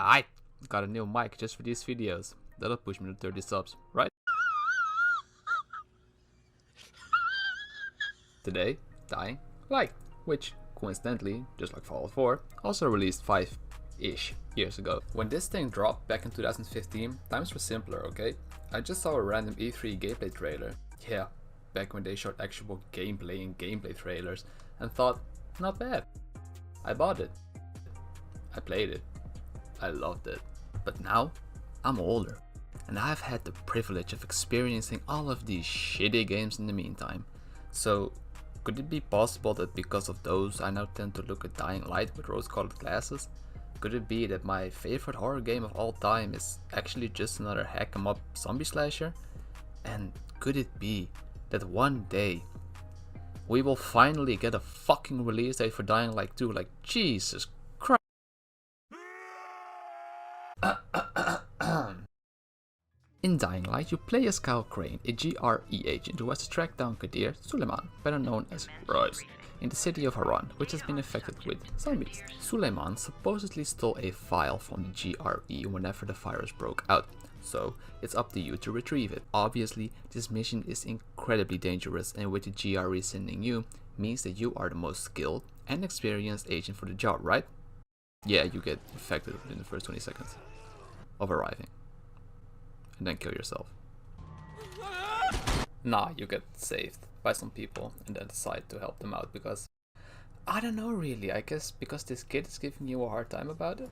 I got a new mic just for these videos. That'll push me to 30 subs, right? Today, Dying Light, which coincidentally, just like Fallout 4, also released 5-ish years ago. When this thing dropped back in 2015, times were simpler, okay? I just saw a random E3 gameplay trailer. Yeah, back when they showed actual gameplay and gameplay trailers, and thought, not bad. I bought it. I played it. I loved it. But now, I'm older, and I've had the privilege of experiencing all of these shitty games in the meantime. So, could it be possible that because of those, I now tend to look at Dying Light with rose-colored glasses? Could it be that my favorite horror game of all time is actually just another hack-em-up zombie slasher? And could it be that one day we will finally get a fucking release date for Dying Light 2? Like, Jesus Christ. In Dying Light, you play as Kyle Crane, a GRE agent who has to track down Kadir Suleiman, better known as Royce, in the city of Haran, which has been infected with zombies. Suleiman supposedly stole a file from the GRE whenever the virus broke out, so it's up to you to retrieve it. Obviously, this mission is incredibly dangerous, and with the GRE sending you, means that you are the most skilled and experienced agent for the job, right? Yeah, you get infected within the first 20 seconds of arriving. And then kill yourself. Nah, you get saved by some people and then decide to help them out because, I don't know really, I guess because this kid is giving you a hard time about it?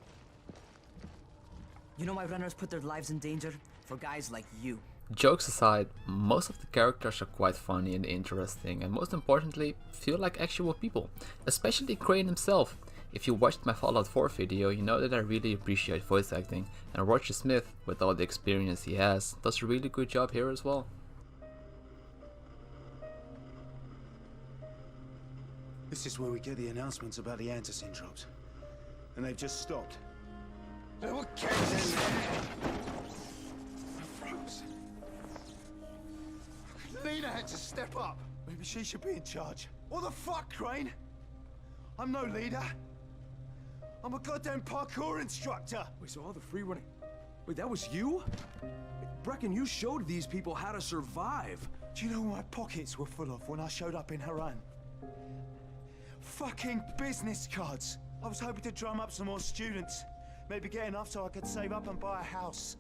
You know why runners put their lives in danger? For guys like you. Jokes aside, most of the characters are quite funny and interesting, and most importantly, feel like actual people, especially Crane himself. If you watched my Fallout 4 video, you know that I really appreciate voice acting, and Roger Smith, with all the experience he has, does a really good job here as well. This is where we get the announcements about the antacin drops. And they've just stopped. There were kids in there! I froze. Lena had to step up. Maybe she should be in charge. What the fuck, Crane? I'm no leader. I'm a goddamn parkour instructor. Wait, so all the free running... Wait, that was you? Brecken, you showed these people how to survive. Do you know what my pockets were full of when I showed up in Haran? Fucking business cards. I was hoping to drum up some more students. Maybe get enough so I could save up and buy a house.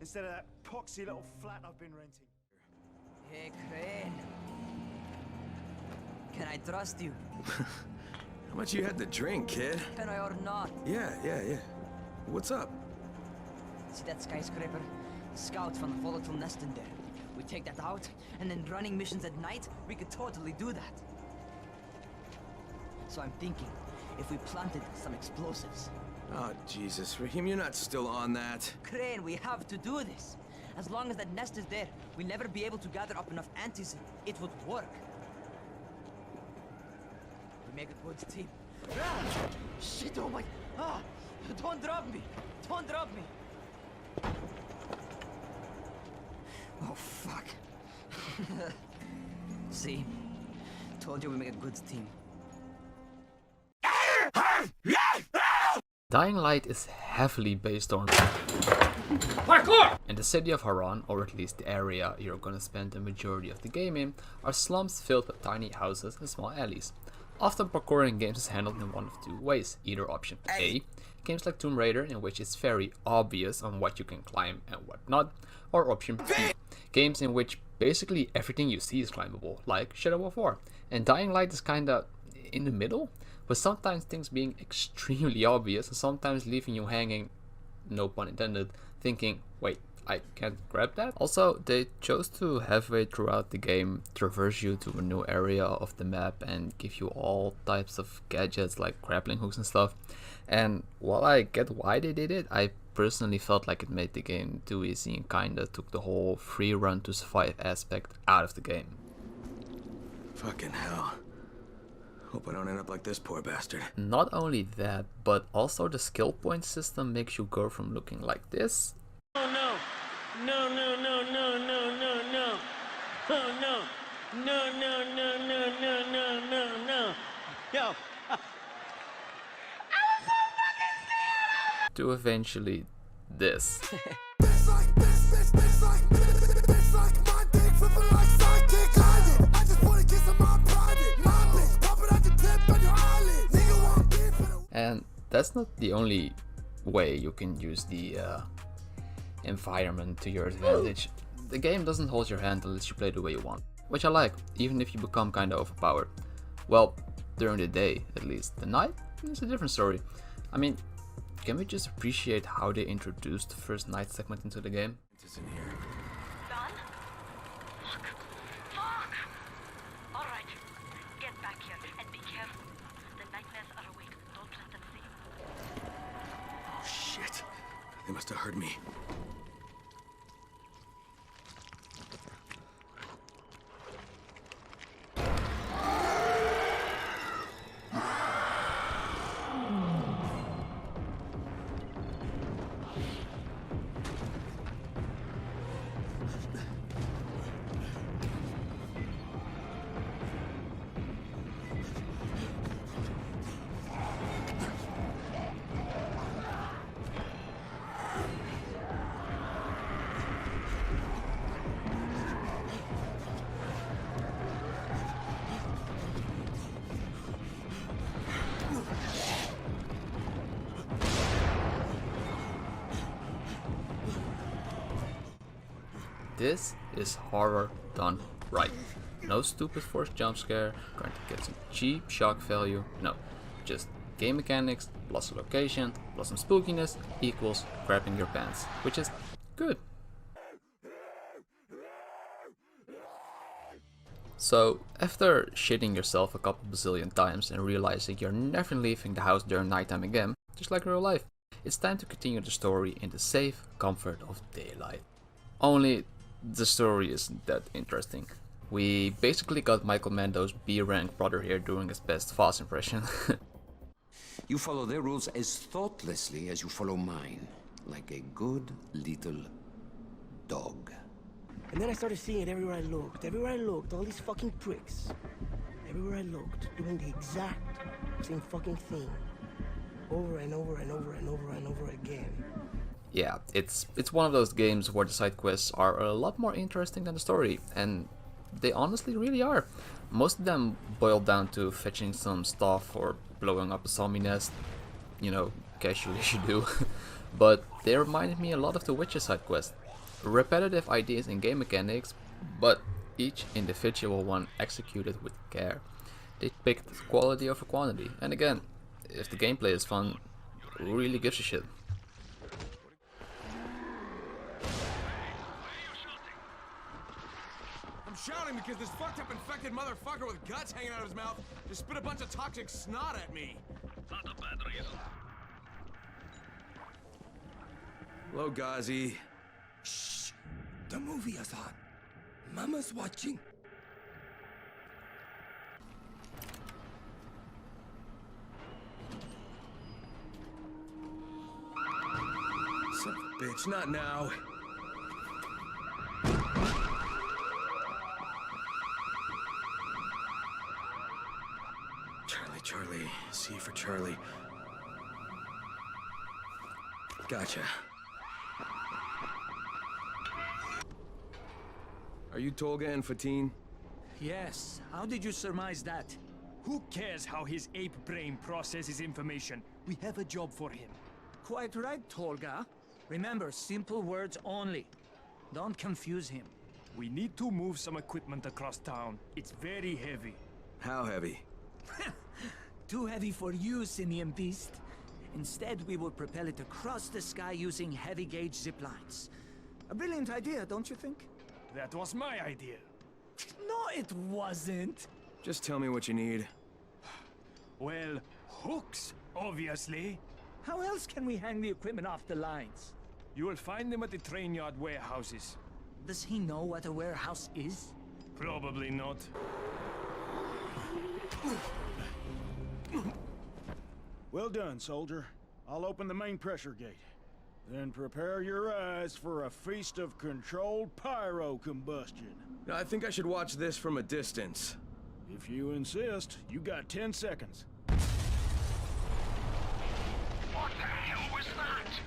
Instead of that poxy little flat I've been renting. Hey, Crane. Can I trust you? How much you had to drink, kid? Can I or not? Yeah. What's up? See that skyscraper? Scouts from the volatile nest in there. We take that out, and then running missions at night, we could totally do that. So I'm thinking, if we planted some explosives. Oh, Jesus. Raheem, you're not still on that. Crane, we have to do this. As long as that nest is there, we'll never be able to gather up enough antis. It would work. We make a good team. Ah! Shit, oh my... Ah! Don't drop me! Don't drop me! Oh, fuck. See? Told you we make a good team. Dying Light is heavily based on parkour! In the city of Haran, or at least the area you're gonna spend the majority of the game in, are slums filled with tiny houses and small alleys. Often parkour in games is handled in one of two ways, either option A, games like Tomb Raider in which it's very obvious on what you can climb and what not, or option B, games in which basically everything you see is climbable, like Shadow of War. And Dying Light is kinda in the middle, with sometimes things being extremely obvious and sometimes leaving you hanging, no pun intended, thinking, wait, I can't grab that? Also, they chose to halfway throughout the game traverse you to a new area of the map and give you all types of gadgets like grappling hooks and stuff. And while I get why they did it, I personally felt like it made the game too easy and kinda took the whole free run to survive aspect out of the game. Fucking hell. Hope I don't end up like this poor bastard. Not only that, but also the skill point system makes you go from looking like this. Oh no! No, no, no, no, no, no, no. Oh no. No, no, no, no, no, no, no, no. Yo. to eventually this. And that's not the only way you can use the environment to your advantage. The game doesn't hold your hand and lets you play the way you want, which I like, even if you become kinda overpowered. Well, during the day at least. The night is a different story. I mean, can we just appreciate how they introduced the first night segment into the game? It's in here. Done? Fuck. Fuck! Alright. Get back here and be careful. The nightmares are awake. Don't let them see you. Oh shit. They must have heard me. This is horror done right. No stupid forced jump scare, trying to get some cheap shock value. No, just game mechanics plus location plus some spookiness equals crapping your pants, which is good. So, after shitting yourself a couple bazillion times and realizing you're never leaving the house during nighttime again, just like real life, it's time to continue the story in the safe comfort of daylight. Only the story isn't that interesting. We basically got Michael Mando's B-rank brother here doing his best Foss impression. You follow their rules as thoughtlessly as you follow mine, like a good little dog. And then I started seeing it everywhere I looked, all these fucking pricks. Everywhere I looked, doing the exact same fucking thing. Over and over and over and over and over again. Yeah, it's one of those games where the side quests are a lot more interesting than the story, and they honestly really are. Most of them boil down to fetching some stuff or blowing up a zombie nest, you know, casually as you do. But they reminded me a lot of the Witcher side quest. Repetitive ideas in game mechanics, but each individual one executed with care. They picked quality over quantity, and again, if the gameplay is fun, who really gives a shit? I'm shouting because this fucked up infected motherfucker with guts hanging out of his mouth just spit a bunch of toxic snot at me. Not a bad reason. Hello, Ghazi. Shh! The movie is on. Mama's watching. Son of a bitch, not now. Charlie, C for Charlie. Gotcha. Are you Tolga and Fatine? Yes. How did you surmise that? Who cares how his ape brain processes information? We have a job for him. Quite right, Tolga. Remember, simple words only. Don't confuse him. We need to move some equipment across town. It's very heavy. How heavy? Too heavy for you, Simian Beast. Instead, we will propel it across the sky using heavy-gauge zip lines. A brilliant idea, don't you think? That was my idea. No, it wasn't. Just tell me what you need. Well, hooks, obviously. How else can we hang the equipment off the lines? You will find them at the train yard warehouses. Does he know what a warehouse is? Probably not. Well done, soldier. I'll open the main pressure gate. Then prepare your eyes for a feast of controlled pyro combustion. I think I should watch this from a distance. If you insist, you got 10 seconds. What the hell was that?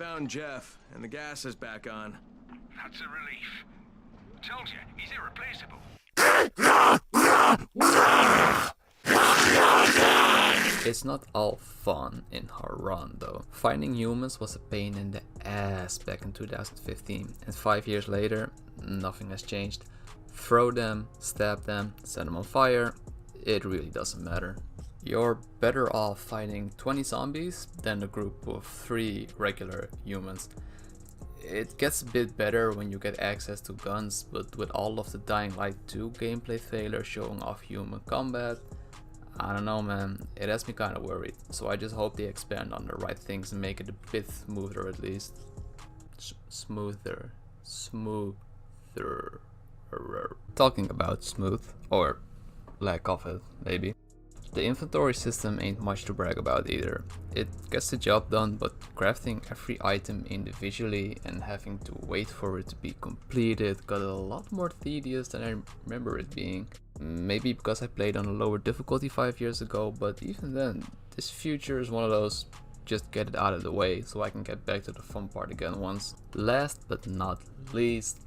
found Jeff, and the gas is back on. That's a relief. Told you, he's irreplaceable. It's not all fun in Haran though. Finding humans was a pain in the ass back in 2015, and 5 years later, nothing has changed. Throw them, stab them, set them on fire, it really doesn't matter. You're better off fighting 20 zombies than a group of 3 regular humans. It gets a bit better when you get access to guns, but with all of the Dying Light 2 gameplay failure showing off human combat, I don't know man, it has me kinda worried. So I just hope they expand on the right things and make it a bit smoother at least. Smoother. Talking about smooth, or lack of it maybe. The inventory system ain't much to brag about either. It gets the job done, but crafting every item individually and having to wait for it to be completed got a lot more tedious than I remember it being. Maybe because I played on a lower difficulty 5 years ago, but even then, this future is one of those just get it out of the way so I can get back to the fun part again once. Last but not least,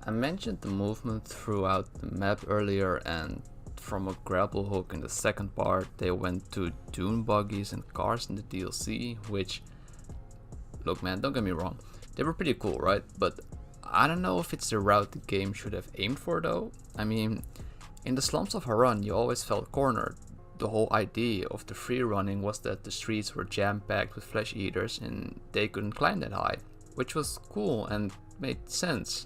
I mentioned the movement throughout the map earlier, and from a grapple hook in the second part they went to dune buggies and cars in the DLC, which, look man, don't get me wrong, they were pretty cool, right? But I don't know if it's the route the game should have aimed for though. I mean, in the slums of Haran you always felt cornered. The whole idea of the free running was that the streets were jam-packed with flesh eaters and they couldn't climb that high, which was cool and made sense.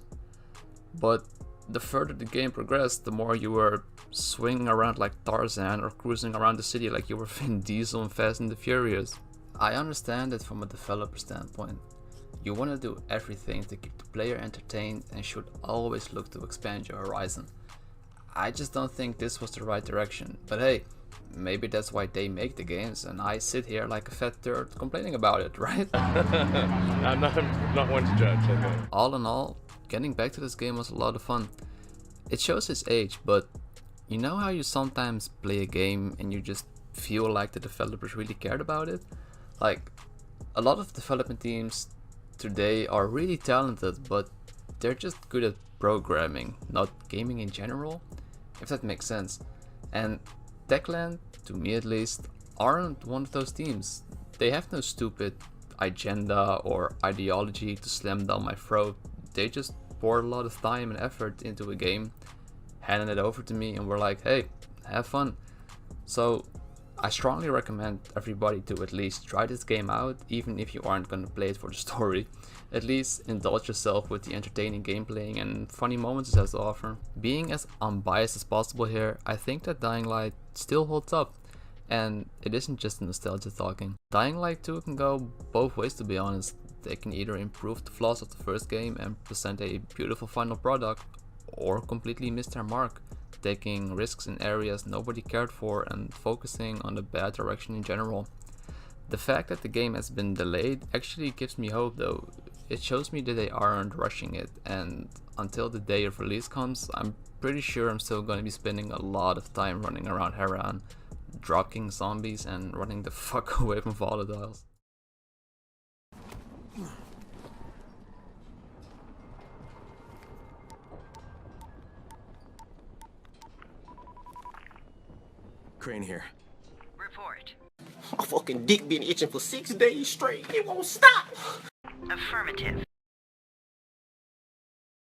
But the further the game progressed, the more you were swinging around like Tarzan or cruising around the city like you were Vin Diesel and Fast and the Furious. I understand it from a developer standpoint. You want to do everything to keep the player entertained and should always look to expand your horizon. I just don't think this was the right direction, but hey, maybe that's why they make the games and I sit here like a fat turd complaining about it, right? I'm not one to judge, okay. All in all, getting back to this game was a lot of fun. It shows its age, but you know how you sometimes play a game and you just feel like the developers really cared about it? Like, a lot of development teams today are really talented, but they're just good at programming, not gaming in general, if that makes sense. And Techland, to me at least, aren't one of those teams. They have no stupid agenda or ideology to slam down my throat. They just pour a lot of time and effort into a game, handed it over to me, and were like, hey, have fun. So I strongly recommend everybody to at least try this game out, even if you aren't gonna play it for the story. At least indulge yourself with the entertaining gameplay and funny moments it has to offer. Being as unbiased as possible here, I think that Dying Light still holds up, and it isn't just nostalgia talking. Dying Light 2 can go both ways, to be honest. They can either improve the flaws of the first game and present a beautiful final product, or completely miss their mark, taking risks in areas nobody cared for and focusing on the bad direction in general. The fact that the game has been delayed actually gives me hope though. It shows me that they aren't rushing it, and until the day of release comes, I'm pretty sure I'm still going to be spending a lot of time running around Haran, dropping zombies and running the fuck away from volatiles. Crane here. Report. My fucking dick been itching for 6 days straight. It won't stop. Affirmative.